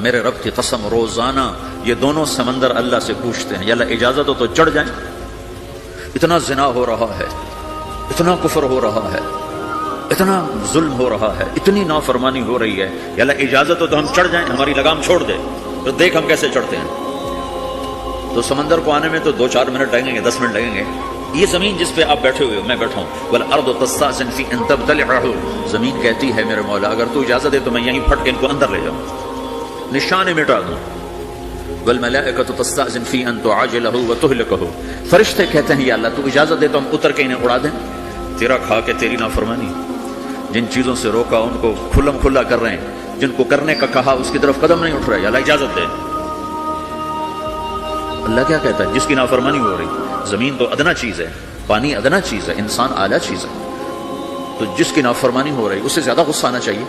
میرے رب کی قسم روزانہ یہ دونوں سمندر اللہ سے پوچھتے ہیں یا اللہ اجازت ہو تو چڑھ جائیں، اتنا زنا ہو رہا ہے، اتنا کفر ہو رہا ہے، اتنا ظلم ہو رہا ہے، اتنی نافرمانی ہو رہی ہے، یا اللہ اجازت ہو تو ہم چڑھ جائیں، ہماری لگام چھوڑ دے تو دیکھ ہم کیسے چڑھتے ہیں۔ تو سمندر کو آنے میں تو 2-4 منٹ لگیں گے، 10 منٹ لگیں گے۔ یہ زمین جس پہ آپ بیٹھے ہوئے ہو، میں بیٹھا ہوں، والارض تستأذن فی ان تبتلعہ، زمین کہتی ہے میرے مولا اگر تو اجازت دے تو میں یہیں پھٹ کے ان کو اندر لے جاؤں، نشان مٹا دوں۔ والملائکۃ تستأذن فی ان تعاجلہ وتہلکہ، فرشتے کہتے ہیں یا اللہ تو اجازت دے تو ہم اتر کے انہیں اڑا دیں، تیرا کھا کے تیری نافرمانی، جن چیزوں سے روکا ان کو کھلم کھلا کر رہے ہیں، جن کو کرنے کا کہا اس کی طرف قدم نہیں اٹھ رہا، یا اللہ اجازت دے۔ اللہ کیا کہتا ہے؟ جس کی نافرمانی ہو رہی، زمین تو ادنا چیز ہے، پانی ادنا چیز ہے، انسان اعلیٰ چیز ہے، تو جس کی نافرمانی ہو رہی اس سے زیادہ غصہ آنا چاہیے۔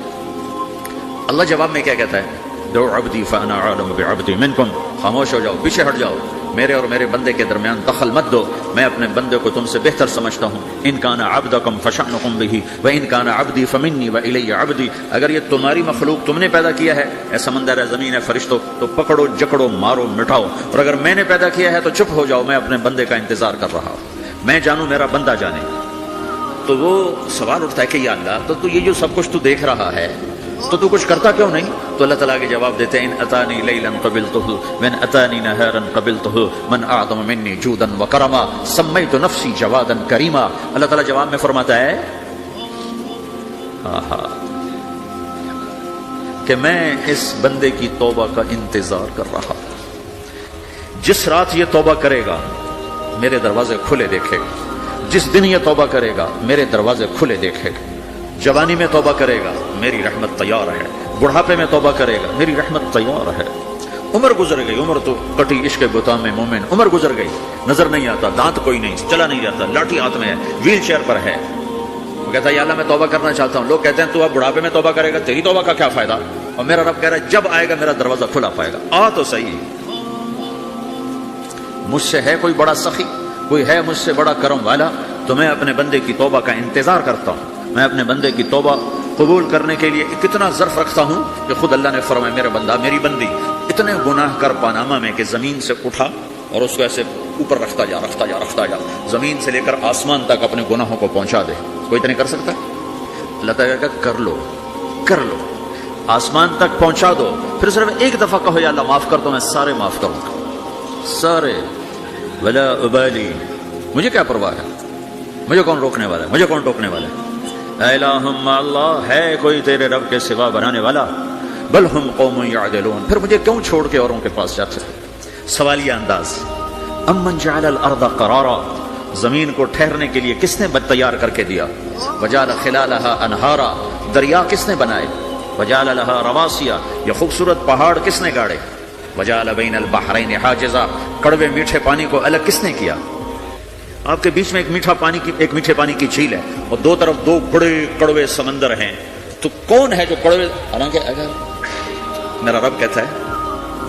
اللہ جواب میں کیا کہتا ہے؟ دعو عبدی فانا عالم بعبدی منکم، خاموش ہو جاؤ، پیچھے ہٹ جاؤ، میرے اور میرے بندے کے درمیان دخل مت دو، میں اپنے بندے کو تم سے بہتر سمجھتا ہوں۔ ان کان عبدکم فشأنکم بہ وان کان عبدی فمنی والی عبدی، اگر یہ تمہاری مخلوق تم نے پیدا کیا ہے، اے سمندر ہے، زمین ہے، فرشتوں، تو پکڑو جکڑو مارو مٹاؤ، اور اگر میں نے پیدا کیا ہے تو چپ ہو جاؤ، میں اپنے بندے کا انتظار کر رہا ہوں، میں جانوں میرا بندہ جانے۔ تو وہ سوال اٹھتا ہے کہ یا اللہ تو یہ جو سب کچھ تو دیکھ رہا ہے تو کچھ کرتا کیوں نہیں؟ تو اللہ تعالیٰ کے جواب دیتے ہیں ان اتانی لیلا قبلتہ من اتانی نہارا قبلتہ من اعظم منی جودا وکرما سمیت نفسی جوادا کریما۔ اللہ تعالیٰ جواب میں فرماتا ہے کہ میں اس بندے کی توبہ کا انتظار کر رہا ہوں، جس رات یہ توبہ کرے گا میرے دروازے کھلے دیکھے گا، جس دن یہ توبہ کرے گا میرے دروازے کھلے دیکھے گا، جوانی میں توبہ کرے گا میری رحمت تیار ہے، بڑھاپے میں توبہ کرے گا میری رحمت تیار ہے۔ عمر گزر گئی، عمر تو کٹی عشق بتا میں مومن، عمر گزر گئی، نظر نہیں آتا، دانت کوئی نہیں، چلا نہیں جاتا، لاٹھی ہاتھ میں ہے، ویل چیئر پر ہے، وہ کہتا ہے یا اللہ میں توبہ کرنا چاہتا ہوں۔ لوگ کہتے ہیں تو اب بڑھاپے میں توبہ کرے گا، تیری توبہ کا کیا فائدہ؟ اور میرا رب کہہ رہا ہے جب آئے گا میرا دروازہ کھلا پائے گا، آ تو صحیح، مجھ سے ہے کوئی بڑا سخی، کوئی ہے مجھ سے بڑا کرم والا، تو میں اپنے بندے کی توبہ کا انتظار کرتا ہوں، میں اپنے بندے کی توبہ قبول کرنے کے لیے کتنا ظرف رکھتا ہوں کہ خود اللہ نے فرمایا میرے بندہ میری بندی اتنے گناہ کر پاناما میں کہ زمین سے اٹھا اور اس کو ایسے اوپر رکھتا جا رکھتا جا رکھتا جا، زمین سے لے کر آسمان تک اپنے گناہوں کو پہنچا دے، کوئی تو نہیں کر سکتا؟ اللہ تعالیٰ کہ کر لو کر لو، آسمان تک پہنچا دو، پھر صرف ایک دفعہ کہو یا اللہ معاف کر دو، میں سارے معاف کروں گا، سارے، ولا ابالی، مجھے کیا پرواہ ہے، مجھے کون روکنے والا ہے، مجھے کون ٹوکنے والا ہے؟ الہم اللہ، ہے کوئی تیرے رب کے سوا بنانے والا؟ بل ہم قوم یعدلون، پھر مجھے کیوں چھوڑ کے اوروں کے پاس جاتے؟ سوالیہ انداز۔ امن جعل الارض قرارا، زمین کو ٹھہرنے کے لیے کس نے تیار کر کے دیا؟ وجعل خلالہا انہارا، دریا کس نے بنائے؟ وجعل لہا رواسیا، یہ خوبصورت پہاڑ کس نے گاڑے؟ وجعل بین البحرین حاجزا، کڑوے میٹھے پانی کو الگ کس نے کیا؟ آپ کے بیچ میں ایک میٹھے پانی کی جھیل ہے اور دو طرف دو بڑے کڑوے سمندر ہیں، تو کون ہے جو کڑوے؟ حالانکہ اگر میرا رب کہتا ہے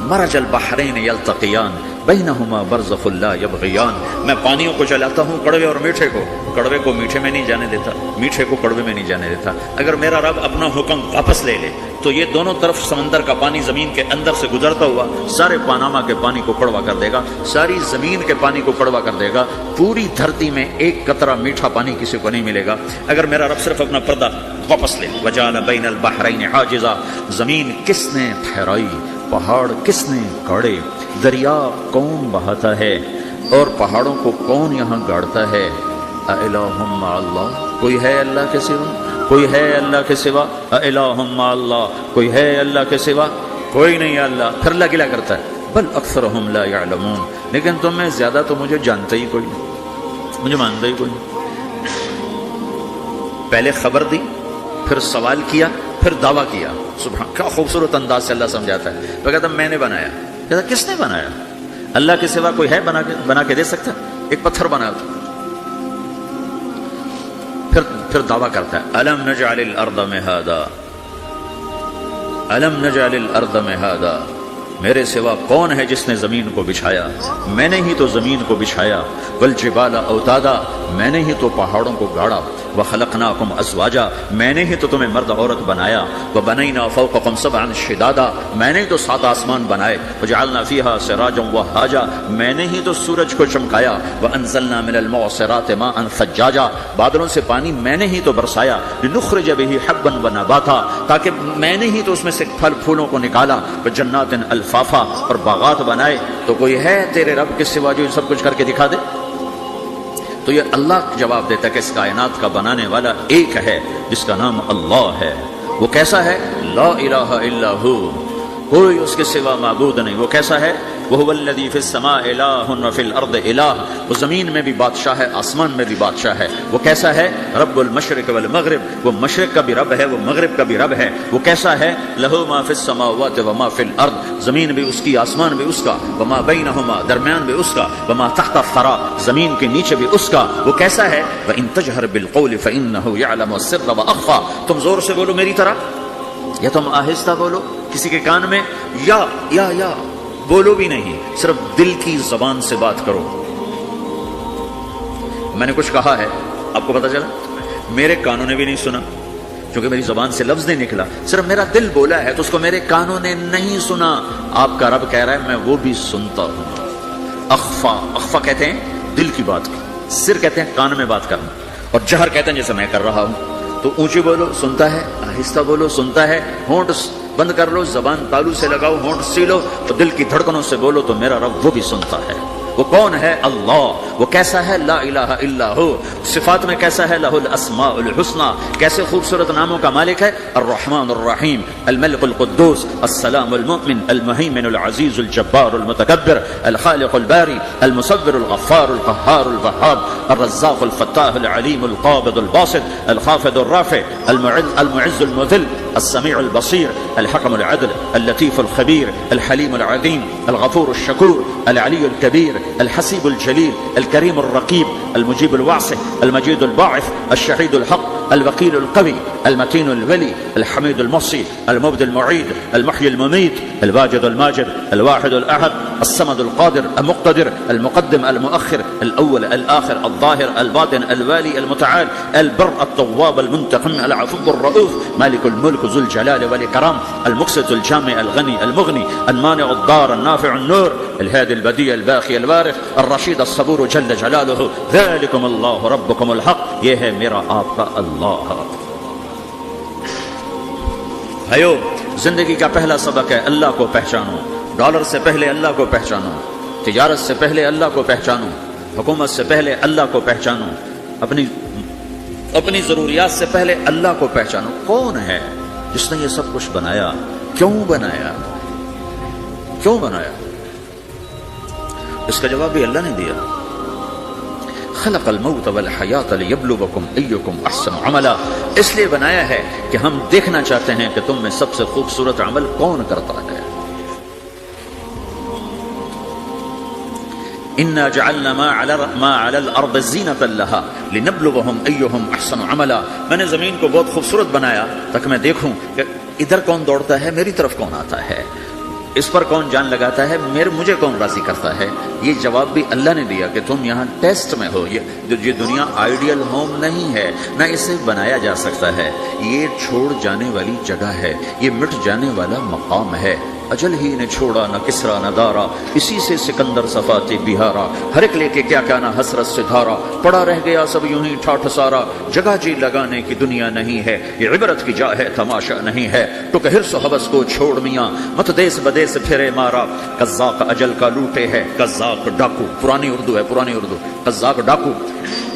مرج البحرین یلتقیان بینہما برزخ لا یبغیان، میں پانیوں کو چلاتا ہوں، کڑوے اور میٹھے کو، کڑوے کو میٹھے میں نہیں جانے دیتا، میٹھے کو کڑوے میں نہیں جانے دیتا۔ اگر میرا رب اپنا حکم واپس لے لے تو یہ دونوں طرف سمندر کا پانی زمین کے اندر سے گزرتا ہوا سارے پاناما کے پانی کو کڑوا کر دے گا، ساری زمین کے پانی کو کڑوا کر دے گا، پوری دھرتی میں ایک قطرہ میٹھا پانی کسی کو نہیں ملے گا اگر میرا رب صرف اپنا پردہ واپس لے۔ وجعل بین البحرین حاجزا، زمین کس نے ٹھہرائی، پہاڑ کس نے گاڑے، دریا کون بہاتا ہے اور پہاڑوں کو کون یہاں گاڑتا ہے؟ الہ مع اللہ، کوئی ہے اللہ کے سوا؟ کوئی ہے اللہ کے سوا؟ الہ مع اللہ، کوئی ہے اللہ کے سوا؟ کوئی نہیں ہے اللہ۔ پھر اللہ گلا کرتا ہے بل اکثرہم لا یعلمون، لیکن تم میں زیادہ تو مجھے جانتا ہی کوئی نہیں، مجھے مانتا ہی کوئی نہیں۔ پہلے خبر دی، پھر سوال کیا، پھر دعویٰ کیا، سبحان، کیا خوبصورت انداز سے اللہ سمجھاتا ہے۔ وہ کہتا میں نے بنایا، کہتا کس نے بنایا؟ اللہ کے سوا کوئی ہے بنا کے دے سکتا؟ ایک پتھر بنا تو پھر دعویٰ کرتا ہے الم نجعل الارض مہادا، الم نجعل الارض مہادا، میرے سوا کون ہے جس نے زمین کو بچھایا؟ میں نے ہی تو زمین کو بچھایا، والجبال اوتادا، میں نے ہی تو پہاڑوں کو گاڑا، وخلقناکم ازواجا، میں نے ہی تو تمہیں مرد عورت بنایا، وبنینا فوقکم سبعا شدادا، میں نے تو 7 آسمان بنائے، وجعلنا فیہا سراجا وہاجا، میں نے ہی تو سورج کو چمکایا، وانزلنا من المعصرات ماء ثجاجا، بادلوں سے پانی میں نے ہی تو برسایا، لنخرج به حبا ونباتا، تاکہ میں نے ہی تو اس میں سے پھل پھولوں کو نکالا، وجنات الفافا، اور باغات بنائے، تو کوئی ہے تیرے رب کے سوا جو سب کچھ کر کے دکھا دے؟ تو یہ اللہ جواب دیتا ہے کہ اس کائنات کا بنانے والا ایک ہے جس کا نام اللہ ہے۔ وہ کیسا ہے؟ لا الہ الا ہو، کوئی اس کے سوا معبود نہیں۔ وہ کیسا ہے؟ وَهُوَ الَّذِي فِي السَّمَاءِ إِلَٰهٌ وَفِي الْأَرْضِ إِلَٰهٌ، وہ زمین میں بھی بادشاہ ہے، آسمان میں بھی بادشاہ ہے۔ وہ کیسا ہے؟ رب المشرق والمغرب، وہ مشرق کا بھی رب ہے، وہ مغرب کا بھی رب ہے۔ وہ کیسا ہے؟ لَهُ مَا فِي السَّمَاوَاتِ وَمَا فِي الْأَرْضِ، زمین بھی اس کی، آسمان بھی اس کا، وَمَا بَيْنَهُمَا، درمیان بھی اس کا، وَمَا تَحْتَ الثَّرَىٰ، زمین کے نیچے بھی اس کا۔ وہ کیسا ہے؟ وَإِن تَجْهَرْ بِالْقَوْلِ فَإِنَّهُ يَعْلَمُ السِّرَّ وَأَخْفَىٰ، تم زور سے بولو میری طرح، یا تم آہستہ بولو کسی کے کان میں، یا بولو بھی نہیں، صرف دل کی زبان سے بات کرو۔ میں نے کچھ کہا ہے، آپ کو پتا چلا؟ میرے کانوں نے بھی نہیں سنا، کیونکہ میری زبان سے لفظ نہیں نکلا، صرف میرا دل بولا ہے تو اس کو میرے کانوں نے نہیں سنا۔ آپ کا رب کہہ رہا ہے میں وہ بھی سنتا ہوں۔ اخفا کہتے ہیں دل کی بات، سر کہتے ہیں کان میں بات کرنا، اور جہر کہتے ہیں جیسے میں کر رہا ہوں۔ تو اونچی بولو سنتا ہے، آہستہ بولو سنتا ہے، ہونٹ بند کر لو، زبان تالو سے لگاؤ، ہونٹ سیلو، تو دل کی دھڑکنوں سے بولو تو میرا رب وہ بھی سنتا ہے۔ وہ کون ہے؟ اللہ۔ وہ کیسا ہے؟ لا الہ الا ہو۔ صفات میں کیسا ہے؟ لہ الاسماء الحسنى، کیسے خوبصورت ناموں کا مالک ہے؟ الرحمن الرحیم، الملک القدوس، السلام المؤمن، المہیمن العزیز الجبار المتکبر، الخالق الباری، المصور الغفار القہار الوہاب، الرزاق الفتاح العلیم القابض الباسط، الخافض الرافع، المعز المذل، السميع البصير، الحكم العدل، اللطيف الخبير، الحليم العظيم، الغفور الشكور، العلي الكبير، الحسيب الجليل، الكريم الرقيب، المجيب الواسع، المجيد الباعث، الشهيد الحق، الوكيل القوي، المتين الولي، الحميد المحصي، المبدي المعيد، المحيي المميت، الواجد الماجد، الواحد الأحد، الصمد القادر المقتدر، المقدم المؤخر، الأول الآخر، الظاهر الباطن، الوالي المتعال، البر التواب المنتقم، العفو الرؤوف، مالك الملك ذو الجلال والإكرام، المقسط الجامع الغني المغني، المانع الضار النافع النور، الهادي البديع الباقي الوارث، الرشيد الصبور جل جلاله، ذلكم الله ربكم الحق، یہ ہے میرا آپ کا اللہ۔ بھائیو، زندگی کا پہلا سبق ہے اللہ کو پہچانو۔ ڈالر سے پہلے اللہ کو پہچانو، تجارت سے پہلے اللہ کو پہچانو، حکومت سے پہلے اللہ کو پہچانو، اپنی ضروریات سے پہلے اللہ کو پہچانو۔ کون ہے جس نے یہ سب کچھ بنایا؟ کیوں بنایا؟ کیوں بنایا؟ اس کا جواب بھی اللہ نے دیا۔ خلق الموت والحیات لیبلوکم ایکم احسن عملا، اس لیے بنایا ہے کہ ہم دیکھنا چاہتے ہیں کہ تم میں سب سے خوبصورت عمل کون کرتا ہے۔ انا جعلنا ما علی الارض زینۃ لها لنبلوہم ایہم احسن عملا، میں نے زمین کو بہت خوبصورت بنایا تاکہ میں دیکھوں کہ ادھر کون دوڑتا ہے، میری طرف کون آتا ہے، اس پر کون جان لگاتا ہے، مجھے کون راضی کرتا ہے۔ یہ جواب بھی اللہ نے دیا کہ تم یہاں ٹیسٹ میں ہو۔ یہ دنیا آئیڈیل ہوم نہیں ہے، نہ اسے بنایا جا سکتا ہے، یہ چھوڑ جانے والی جگہ ہے، یہ مٹ جانے والا مقام ہے۔ اجل ہی نے چھوڑا نہ کسرا نہ دارا، اسی سے سکندر صفاتے بہارا، ہر ایک لے کے کیا کیا نہ حسرت سے دھارا، پڑا رہ گیا سب یوں ہی ٹھاٹھ سارا، جگہ جی لگانے کی دنیا نہیں ہے، یہ عبرت کی جا ہے تماشا نہیں ہے، تو کہ حرص و حوث کو چھوڑ میاں، مت دیس بدیس پھرے مارا، قزاق اجل کا لوٹے ہے، قزاق ڈاکو، پرانی اردو ہے، پرانی اردو، قزاق ڈاکو،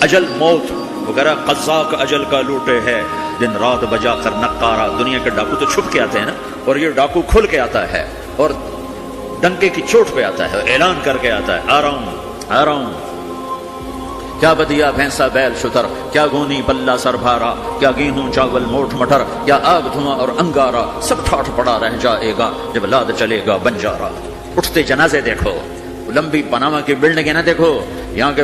اجل موت وغیرہ، قزاق اجل کا لوٹے ہے، دن رات بجا کر نقارا۔ دنیا کے ڈاکو تو چھپ کے آتے ہیں نا، اور یہ ڈاکو کھل کے آتا ہے اور ڈنکے کی چوٹ پہ آتا ہے، اعلان کر کے آتا ہے، آ رہا ہوں آ رہا ہوں۔ کیا بدیا بھینسا بیل شتر، کیا گونی بلہ سر بھارا، کیا گیہوں چاول موٹ مٹر، کیا آگ دھواں اور انگارا، سب ٹھاٹھ پڑا رہ جائے گا جب لاد چلے گا بنجارا۔ اٹھتے جنازے دیکھو، لمبی پاناما کی بلڈنگیں نہ دیکھو، یہاں کے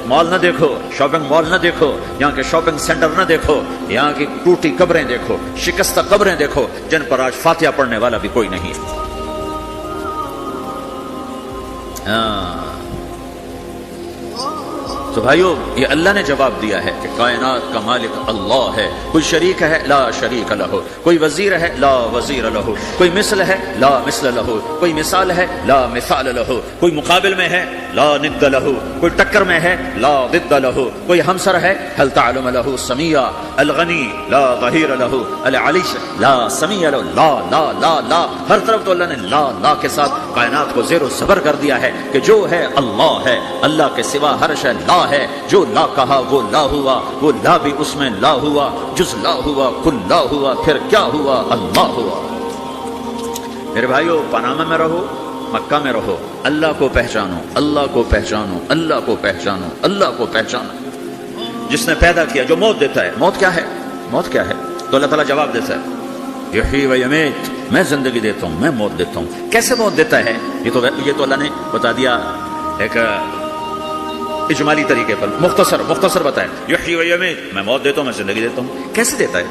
مال نہ دیکھو، شاپنگ مال نہ دیکھو، یہاں کے شاپنگ سینٹر نہ دیکھو، یہاں کی ٹوٹی قبریں دیکھو، شکستہ قبریں دیکھو جن پر آج فاتحہ پڑھنے والا بھی کوئی نہیں۔ تو بھائیو یہ اللہ نے جواب دیا ہے کہ کائنات کا مالک اللہ ہے، کوئی شریک ہے لا شریک لہ، کوئی وزیر ہے لا وزیر لہ، کوئی مثل ہے لا مثل لہ، کوئی مثال ہے لا مثال لہ، کوئی مقابل میں ہے لا ند لہ، کوئی ٹکر میں ہے لا ضد لہ، کوئی ہمسر ہے هل تعلم لہ سمیہ، الغنی لا ظہیر لہ، العلی لا سمیہ لہ، لا لا لا لا، ہر طرف تو اللہ نے لا لا کے ساتھ کائنات کو زیر و زبر کر دیا ہے کہ جو ہے اللہ ہے، اللہ کے سوا ہر شے لا ہے، جو لا کہا وہ لا ہوا، وہ لا بھی اس میں لا ہوا، جز لا ہوا کل لا ہوا، پھر کیا ہوا؟ اللہ ہوا۔ میرے بھائیو پاناما میں رہو، مکہ میں رہو، اللہ کو پہچانو، اللہ کو پہچانو، اللہ کو پہچانو، اللہ کو پہچانو۔ جس نے پیدا کیا، جو موت دیتا ہے، موت کیا ہے؟ موت کیا ہے؟ تو اللہ تعالیٰ جواب دیتا ہے یحیی و یمیت، میں زندگی دیتا ہوں، میں موت دیتا ہوں۔ کیسے موت دیتا ہے؟ یہ تو اللہ نے بتا دیا ایک اجمالی طریقے پر، مختصر بتائے یحیی و یمیت، میں موت دیتا ہوں، میں زندگی دیتا ہوں۔ کیسے دیتا ہے؟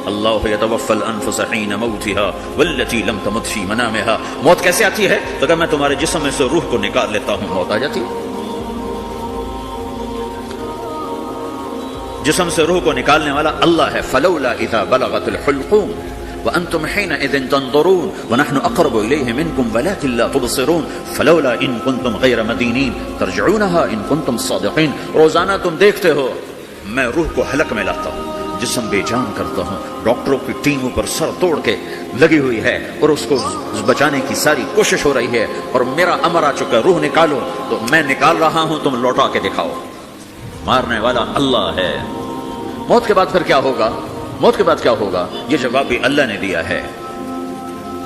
اللہ یتوفی الانفس حین موتها والتی لم تمت فی منامها۔ موت کیسے آتی ہے؟ تو اگر میں تمہارے جسم میں سے روح کو نکال لیتا ہوں، موت آ جاتی ہے۔ جسم سے روح کو نکالنے والا اللہ ہے۔ فلولا اذا بلغت الحلقوم وانتم حينئذ تنظرون ونحن اقرب اليه منكم ولكن لا تبصرون فلولا ان كنتم غير مدينين ترجعونها ان كنتم صادقين۔ روزانہ تم دیکھتے ہو میں روح کو حلق میں لاتا ہوں، جسم بے جان کرتا ہوں، ڈاکٹروں کی ٹیم اوپر سر توڑ کے لگی ہوئی ہے اور اس کو بچانے کی ساری کوشش ہو رہی ہے، اور میرا امر آ چکا ہے روح نکالو، تو میں نکال رہا ہوں، تم لوٹا کے دکھاؤ۔ مارنے والا اللہ ہے۔ موت کے بعد پھر کیا ہوگا؟ موت کے بعد کیا ہوگا؟ یہ جواب بھی اللہ نے دیا ہے۔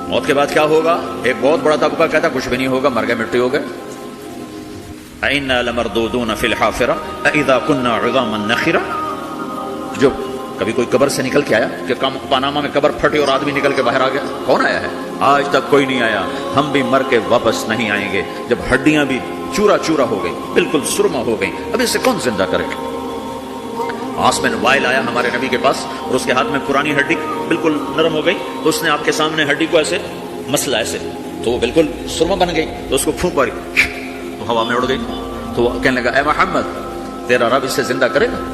موت کے بعد کیا ہوگا؟ ایک بہت بڑا طبقہ کہتا کچھ بھی نہیں ہوگا، مر گئے مٹی ہو گئے۔ اِنَّا لَمَرْدُودُونَ فِي الْحَافِرَةِ أَإِذَا كُنَّا عِظَامًا نَخِرَةً۔ جو کبھی کوئی قبر سے نکل کے آیا کہ پاناما میں قبر پھٹی اور آدمی نکل کے باہر آ گیا؟ کون آیا ہے؟ آج تک کوئی نہیں آیا۔ ہم بھی مر کے واپس نہیں آئیں گے۔ جب ہڈیاں بھی چورا چورا ہو گئی، بالکل سرما ہو گئی، اب اسے کون زندہ کرے گا؟ عاصم وائل آیا ہمارے نبی کے پاس اور اس کے ہاتھ میں پرانی ہڈی بالکل نرم ہو گئی، تو اس نے آپ کے سامنے ہڈی کو ایسے مسلا ایسے، تو وہ بالکل سرما بن گئی، تو اس کو پھونک ماری تو ہوا میں اڑ گئی۔ تو وہ کہنے لگا اے محمد تیرا رب اسے زندہ کرے گا؟